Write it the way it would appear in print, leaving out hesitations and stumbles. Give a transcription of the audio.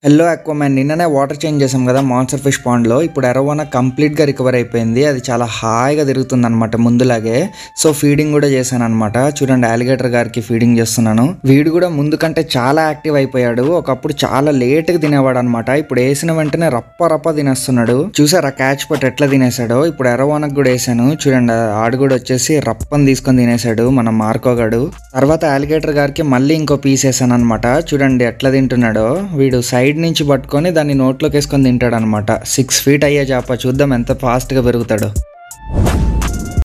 Hello అక్వామ్యాన్, నిన్ననే water change చేసాం కదా మాన్స్టర్ ఫిష్ పాండ్లో. ఇప్పుడు అరోవానా కంప్లీట్గా రికవర్ అయిపోయింది. అది చాలా హాయిగా తిరుగుతుంది అనమాట ముందులాగే. సో ఫీడింగ్ కూడా చేశాను అనమాట. చూడండి, అలిగేటర్ గారికి ఫీడింగ్ చేస్తున్నాను. వీడు కూడా ముందు కంటే చాలా యాక్టివ్ అయిపోయాడు. ఒకప్పుడు చాలా లేట్గా తినేవాడు అనమాట. ఇప్పుడు వేసిన వెంటనే రప్ప తినేస్తున్నాడు. చూసారా క్యాచ్ పట్ ఎట్లా తినేసాడో. ఇప్పుడు అరోవానాకు కూడా వేసాను. చూడండి, ఆడు కూడా వచ్చేసి రప్పని తీసుకొని తినేసాడు మన మార్కోగాడు. తర్వాత అలిగేటర్ గారికి మళ్ళీ ఇంకో పీస్ వేసాను అనమాట. చూడండి ఎట్లా తింటున్నాడో. వీడు సైడ్ నుంచి పట్టుకొని దాన్ని నోట్లోకి వేసుకొని తింటాడు అనమాట. 6 feet అయ్యే చేప. చూద్దాం ఎంత ఫాస్ట్గా పెరుగుతాడో.